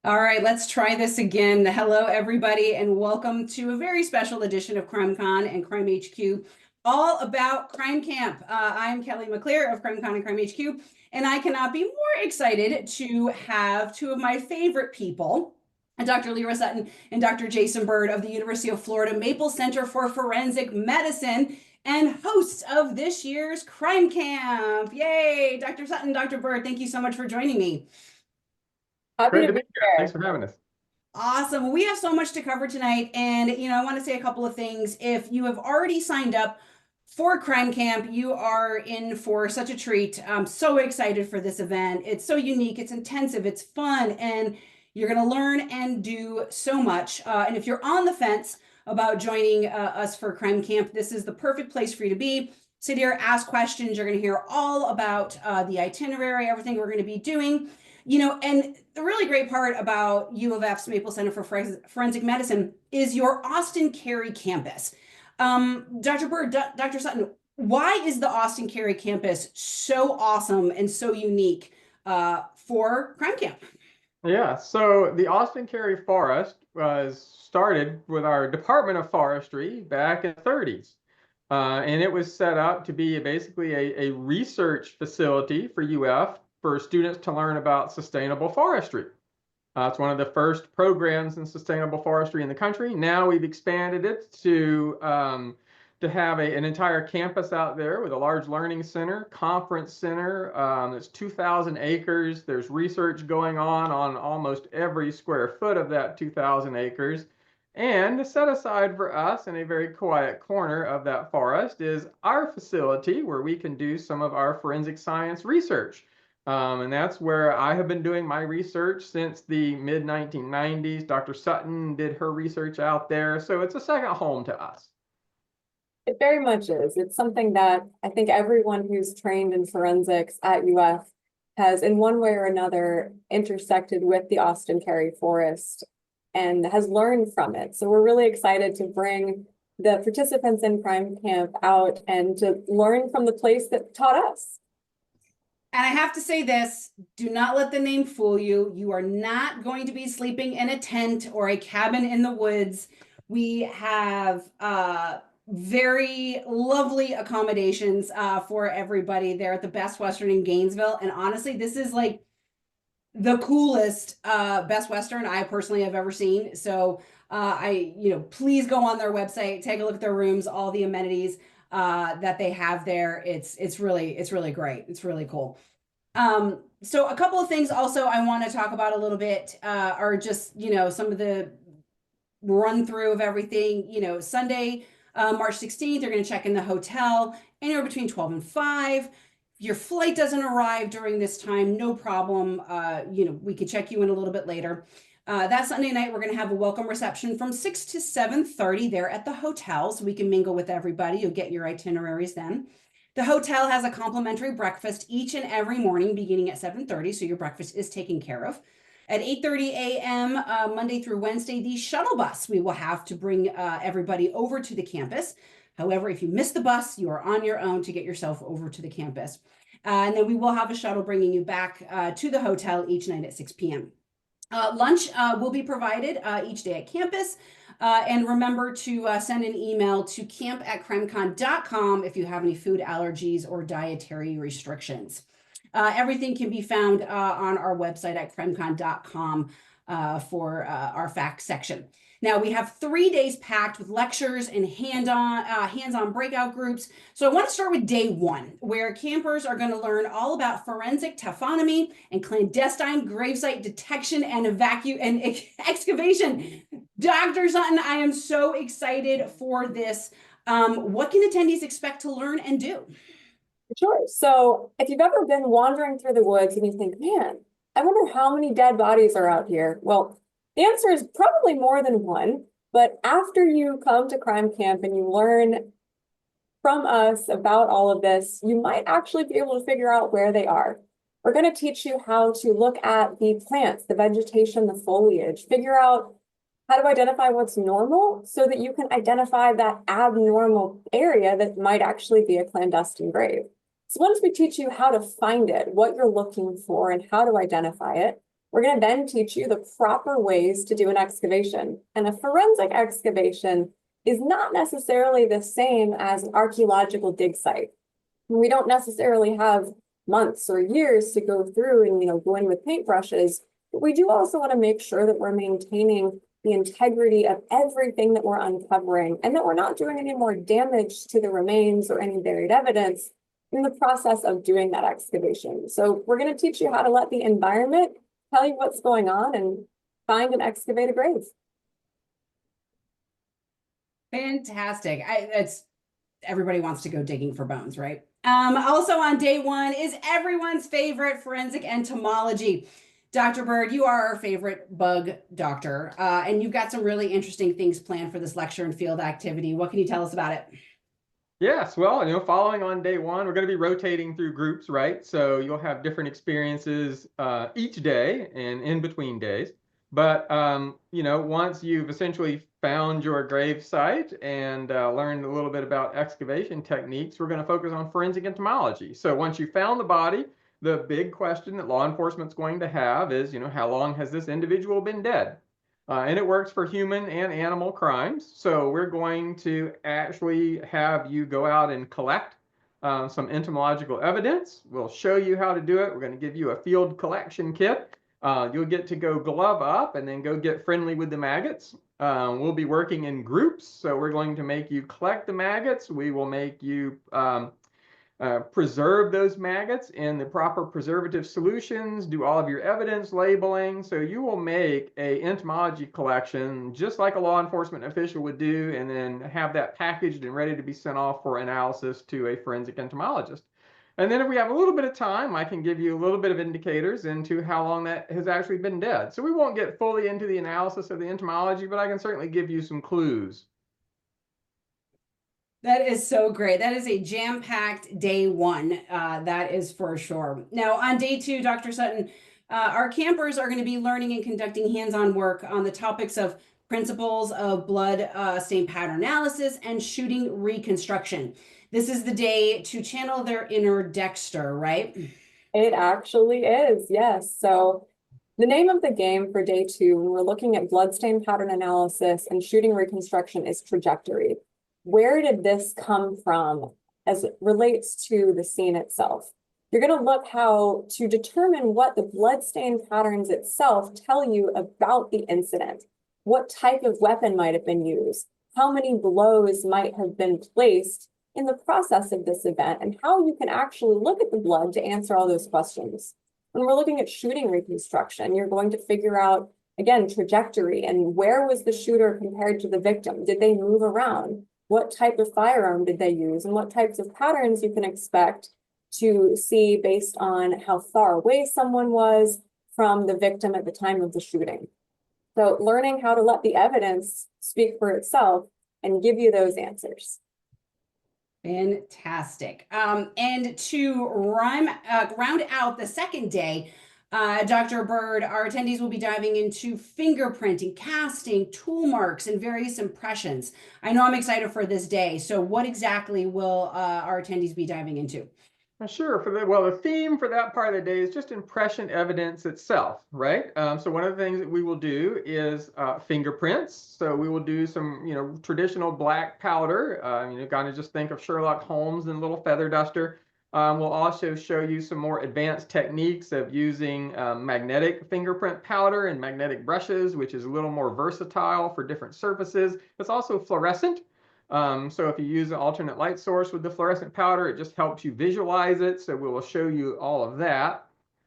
All right, let's try this again. Hello, everybody, and welcome to a very special edition of CrimeCon and Crime HQ, all about Crime Camp. I'm Kelly McClear of CrimeCon and Crime HQ, and I cannot be more excited to have two of my favorite people, Dr. Lyra Sutton and Dr. Jason Bird of the University of Florida Maple Center for Forensic Medicine and hosts of this year's Crime Camp. Yay, Dr. Sutton, Dr. Bird, thank you so much for joining me. Happy Great to to be be here. here. Thanks for having us. Awesome. We have so much to cover tonight. And, I want to say a couple of things. If you have already signed up for Crime Camp, you are in for such a treat. I'm so excited for this event. It's so unique, it's intensive, it's fun, and you're going to learn and do so much. And if you're on the fence about joining us for Crime Camp, this is the perfect place for you to be. Sit here, ask questions. You're going to hear all about the itinerary, everything we're going to be doing. And the really great part about U of F's Maple Center for Forensic Medicine is your Austin Carey campus. Dr. Bird, Dr. Sutton, why is the Austin Carey campus so awesome and so unique for Crime Camp? Yeah, so the Austin Carey Forest was started with our Department of Forestry back in the 30s. And it was set up to be basically a research facility for UF for students to learn about sustainable forestry. It's one of the first programs in sustainable forestry in the country. Now we've expanded it to have an entire campus out there with a large learning center, conference center. It's 2,000 acres. There's research going on almost every square foot of that 2,000 acres. And set aside for us in a very quiet corner of that forest is our facility where we can do some of our forensic science research. And that's where I have been doing my research since the mid-1990s. Dr. Sutton did her research out there. So it's a second home to us. It very much is. It's something that I think everyone who's trained in forensics at UF has in one way or another intersected with the Austin Carey Forest and has learned from it. So we're really excited to bring the participants in Crime Camp out and to learn from the place that taught us. And I have to say this, do not let the name fool you. You are not going to be sleeping in a tent or a cabin in the woods. We have very lovely accommodations for everybody there at the Best Western in Gainesville. And honestly, this is like the coolest Best Western I personally have ever seen. So please go on their website, take a look at their rooms, all the amenities that they have there. It's really great. It's really cool. So a couple of things also I want to talk about a little bit are just, some of the run through of everything. Sunday, March 16th, you're going to check in the hotel anywhere between 12 and 5. If your flight doesn't arrive during this time, no problem. We could check you in a little bit later. That Sunday night, we're going to have a welcome reception from 6 to 7:30 there at the hotel, so we can mingle with everybody. You'll get your itineraries then. The hotel has a complimentary breakfast each and every morning beginning at 7:30, so your breakfast is taken care of. At 8:30 a.m. Monday through Wednesday, the shuttle bus we will have to bring everybody over to the campus. However, if you miss the bus, you are on your own to get yourself over to the campus. And then we will have a shuttle bringing you back to the hotel each night at 6 p.m. Lunch will be provided each day at campus. And remember to send an email to camp@crimecon.com if you have any food allergies or dietary restrictions. Everything can be found on our website at crimecon.com for our facts section. Now we have 3 days packed with lectures and hands-on breakout groups. So I want to start with day 1, where campers are going to learn all about forensic taphonomy and clandestine gravesite detection and excavation. Dr. Sutton, I am so excited for this. What can attendees expect to learn and do? Sure. So if you've ever been wandering through the woods and you think, man, I wonder how many dead bodies are out here. Well, the answer is probably more than one. But after you come to Crime Camp and you learn from us about all of this, you might actually be able to figure out where they are. We're going to teach you how to look at the plants, the vegetation, the foliage, figure out how to identify what's normal so that you can identify that abnormal area that might actually be a clandestine grave. So once we teach you how to find it, what you're looking for, and how to identify it, We're going to then teach you the proper ways to do an excavation. And a forensic excavation is not necessarily the same as an archaeological dig site. We don't necessarily have months or years to go through and go in with paintbrushes, but we do also want to make sure that we're maintaining the integrity of everything that we're uncovering and that we're not doing any more damage to the remains or any buried evidence in the process of doing that excavation. So we're going to teach you how to let the environment tell you what's going on and find and excavate a grave. Fantastic. Everybody wants to go digging for bones, right? Also on day one is everyone's favorite forensic entomology. Dr. Bird, you are our favorite bug doctor, and you've got some really interesting things planned for this lecture and field activity. What can you tell us about it? Yes, well, following on day one, we're going to be rotating through groups, right? So you'll have different experiences each day and in between days. But, once you've essentially found your grave site and learned a little bit about excavation techniques, we're going to focus on forensic entomology. So once you found the body, the big question that law enforcement's going to have is, how long has this individual been dead? And it works for human and animal crimes. So we're going to actually have you go out and collect some entomological evidence. We'll show you how to do it. We're going to give you a field collection kit. You'll get to go glove up and then go get friendly with the maggots. We'll be working in groups. So we're going to make you collect the maggots. We will make you preserve those maggots in the proper preservative solutions, do all of your evidence labeling. So you will make a entomology collection just like a law enforcement official would do, and then have that packaged and ready to be sent off for analysis to a forensic entomologist. And then if we have a little bit of time, I can give you a little bit of indicators into how long that has actually been dead. So we won't get fully into the analysis of the entomology, but I can certainly give you some clues. That is so great. That is a jam-packed day one. That is for sure. Now, on day two, Dr. Sutton, our campers are going to be learning and conducting hands-on work on the topics of principles of blood stain pattern analysis and shooting reconstruction. This is the day to channel their inner Dexter, right? It actually is, yes. So the name of the game for day two, when we're looking at bloodstain pattern analysis and shooting reconstruction, is trajectory. Where did this come from as it relates to the scene itself? You're going to look how to determine what the bloodstain patterns itself tell you about the incident. What type of weapon might have been used? How many blows might have been placed in the process of this event, and how you can actually look at the blood to answer all those questions. When we're looking at shooting reconstruction, you're going to figure out, again, trajectory and where was the shooter compared to the victim? Did they move around? What type of firearm did they use? And what types of patterns you can expect to see based on how far away someone was from the victim at the time of the shooting. So learning how to let the evidence speak for itself and give you those answers. Fantastic. And to round out the second day, Dr. Bird, our attendees will be diving into fingerprinting, casting, tool marks, and various impressions. I know I'm excited for this day. So what exactly will our attendees be diving into? Sure. The theme for that part of the day is just impression evidence itself, right? So one of the things that we will do is fingerprints. So we will do some, traditional black powder. Kind of just think of Sherlock Holmes and a little feather duster. We'll also show you some more advanced techniques of using magnetic fingerprint powder and magnetic brushes, which is a little more versatile for different surfaces. It's also fluorescent. So if you use an alternate light source with the fluorescent powder, it just helps you visualize it. So we will show you all of that.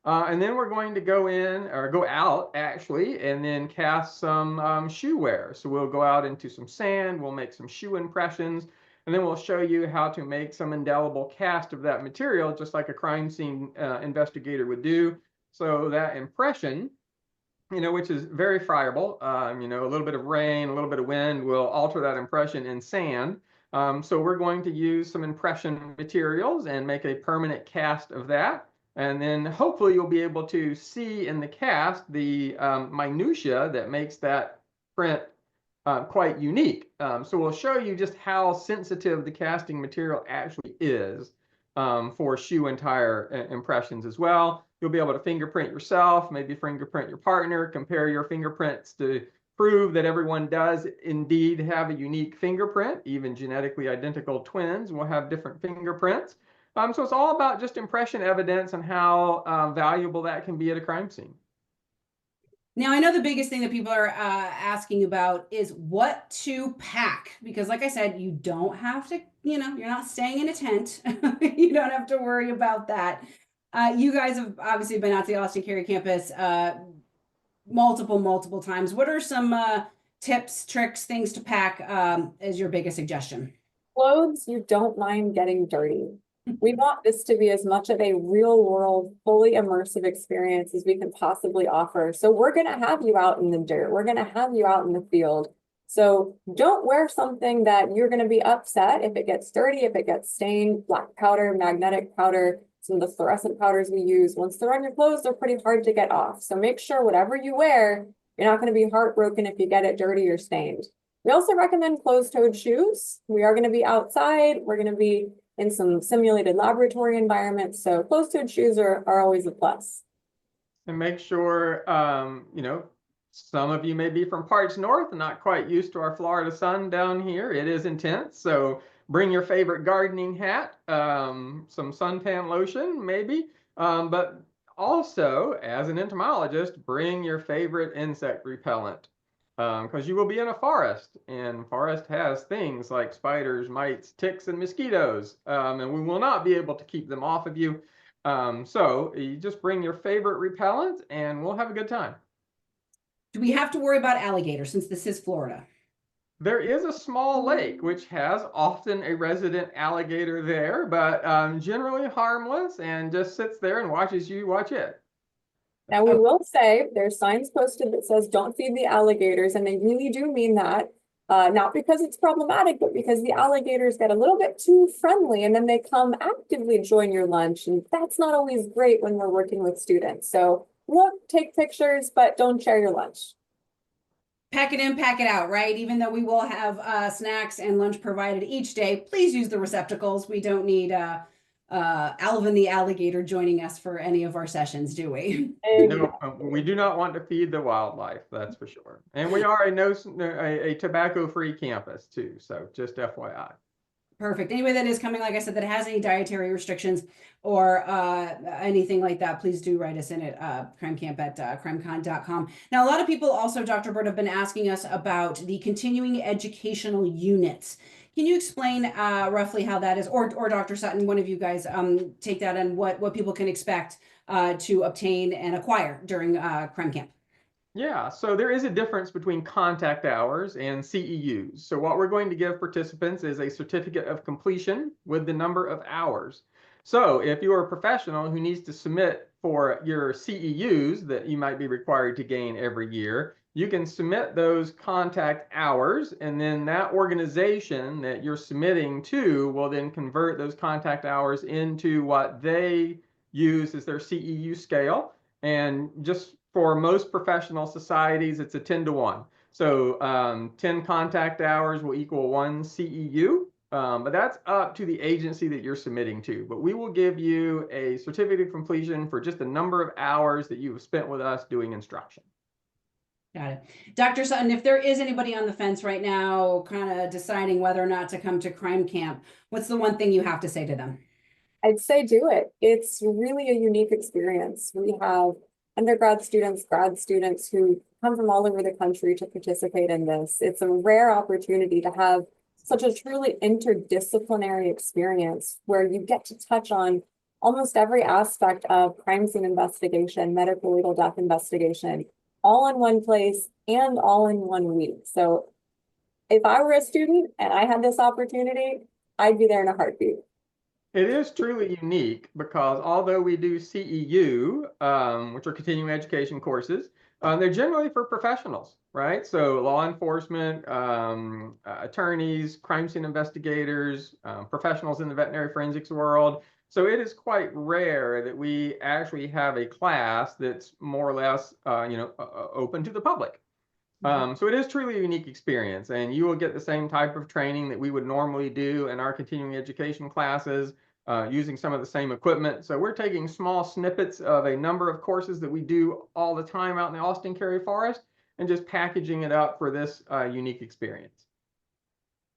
And then we're going to go out actually, and then cast some shoe wear. So we'll go out into some sand, we'll make some shoe impressions, and then we'll show you how to make some indelible cast of that material, just like a crime scene investigator would do. So that impression, which is very friable. A little bit of rain, a little bit of wind will alter that impression in sand. So we're going to use some impression materials and make a permanent cast of that. And then hopefully you'll be able to see in the cast the minutia that makes that print quite unique. So we'll show you just how sensitive the casting material actually is. for shoe and tire impressions as well. You'll be able to fingerprint yourself, maybe fingerprint your partner, compare your fingerprints to prove that everyone does indeed have a unique fingerprint. Even genetically identical twins will have different fingerprints. So it's all about just impression evidence and how valuable that can be at a crime scene. Now, I know the biggest thing that people are asking about is what to pack, because like I said, you don't have to, you're not staying in a tent. You don't have to worry about that. You guys have obviously been at the Austin Carey campus multiple times. What are some tips, tricks, things to pack as your biggest suggestion? Clothes you don't mind getting dirty. We want this to be as much of a real world, fully immersive experience as we can possibly offer. So we're going to have you out in the dirt. We're going to have you out in the field. So don't wear something that you're going to be upset if it gets dirty, if it gets stained. Black powder, magnetic powder, some of the fluorescent powders we use, once they're on your clothes, they're pretty hard to get off. So make sure whatever you wear, you're not going to be heartbroken if you get it dirty or stained. We also recommend closed-toed shoes. We are going to be outside. We're going to be in some simulated laboratory environments. So closed-toed shoes are always a plus. And make sure, some of you may be from parts north and not quite used to our Florida sun down here. It is intense. So bring your favorite gardening hat, some suntan lotion, maybe. But also, as an entomologist, bring your favorite insect repellent. Because you will be in a forest, and forest has things like spiders, mites, ticks, and mosquitoes, and we will not be able to keep them off of you. So you just bring your favorite repellent, and we'll have a good time. Do we have to worry about alligators since this is Florida? There is a small lake which has often a resident alligator there, but generally harmless and just sits there and watches you watch it. Now, we will say there's signs posted that says don't feed the alligators, and they really do mean that. Not because it's problematic, but because the alligators get a little bit too friendly and then they come actively join your lunch. And that's not always great when we're working with students. So look, take pictures, but don't share your lunch. Pack it in, pack it out, right? Even though we will have snacks and lunch provided each day, please use the receptacles. We don't need Alvin the alligator joining us for any of our sessions, do we? No, we do not want to feed the wildlife, that's for sure. And we are a tobacco-free campus too, so just FYI. Perfect. Anybody that is coming, like I said, that has any dietary restrictions or anything like that, please do write us in at CrimeCamp at CrimeCon.com. Now, a lot of people also, Dr. Bird, have been asking us about the continuing educational units. Can you explain roughly how that is, or Dr. Sutton, one of you guys take that and what people can expect to obtain and acquire during CrimeCamp? Yeah, so there is a difference between contact hours and CEUs. So what we're going to give participants is a certificate of completion with the number of hours. So if you are a professional who needs to submit for your CEUs that you might be required to gain every year, you can submit those contact hours, and then that organization that you're submitting to will then convert those contact hours into what they use as their CEU scale. And just for most professional societies, it's a 10-to-1. So 10 contact hours will equal 1 CEU, but that's up to the agency that you're submitting to. But we will give you a certificate of completion for just the number of hours that you have spent with us doing instruction. Got it. Dr. Sutton, if there is anybody on the fence right now, kind of deciding whether or not to come to CrimeCamp, what's the one thing you have to say to them? I'd say do it. It's really a unique experience. We have undergrad students, grad students who come from all over the country to participate in this. It's a rare opportunity to have such a truly interdisciplinary experience where you get to touch on almost every aspect of crime scene investigation, medical legal death investigation, all in one place and all in 1 week. So if I were a student and I had this opportunity, I'd be there in a heartbeat. It is truly unique because although we do CEU, which are continuing education courses, they're generally for professionals, right? So law enforcement, attorneys, crime scene investigators, professionals in the veterinary forensics world. So it is quite rare that we actually have a class that's more or less, open to the public. So it is truly a unique experience, and you will get the same type of training that we would normally do in our continuing education classes. using some of the same equipment. So we're taking small snippets of a number of courses that we do all the time out in the Austin Cary Forest and just packaging it up for this unique experience.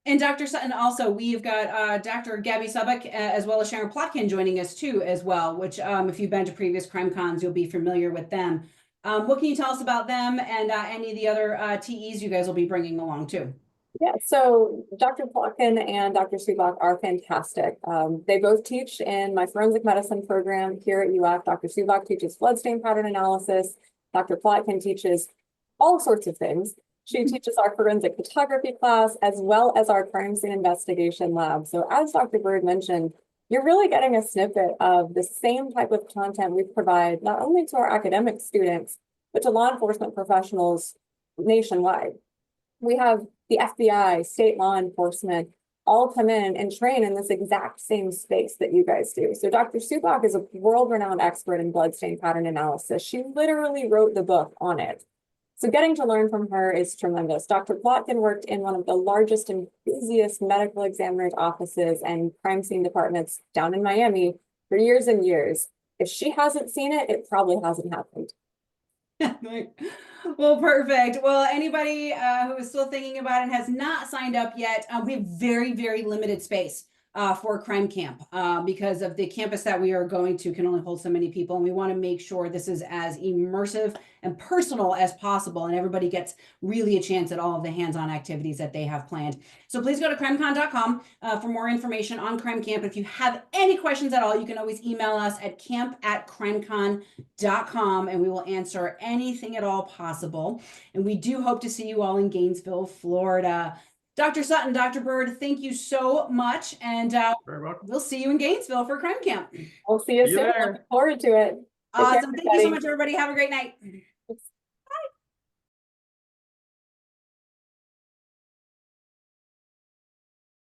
And Dr. Sutton, also, we've got Dr. Gabby Subak as well as Sharon Plotkin joining us too as well, which if you've been to previous CrimeCons, you'll be familiar with them. What can you tell us about them and any of the other TEs you guys will be bringing along too? Yeah, so Dr. Plotkin and Dr. Subak are fantastic. They both teach in my forensic medicine program here at UF. Dr. Subak teaches bloodstain pattern analysis. Dr. Plotkin teaches all sorts of things. She teaches our forensic photography class as well as our crime scene investigation lab. So as Dr. Bird mentioned, you're really getting a snippet of the same type of content we provide not only to our academic students, but to law enforcement professionals nationwide. We have the FBI, state law enforcement, all come in and train in this exact same space that you guys do. So Dr. Subak is a world-renowned expert in bloodstain pattern analysis. She literally wrote the book on it. So getting to learn from her is tremendous. Dr. Plotkin worked in one of the largest and busiest medical examiners' offices and crime scene departments down in Miami for years and years. If she hasn't seen it, it probably hasn't happened. Well, perfect. Well, anybody who is still thinking about it and has not signed up yet, we have very, very limited space for CrimeCamp because of the campus that we are going to can only hold so many people. And we want to make sure this is as immersive and personal as possible. And everybody gets really a chance at all of the hands-on activities that they have planned. So please go to crimecon.com for more information on CrimeCamp. If you have any questions at all, you can always email us at camp@crimecon.com and we will answer anything at all possible. And we do hope to see you all in Gainesville, Florida. Dr. Sutton, Dr. Bird, thank you so much. And Very welcome. we'll see you in Gainesville for CrimeCamp. We'll see you See you soon. there. Looking forward to it. Take care, Awesome. Thank you so everybody. much, everybody. Have a great night.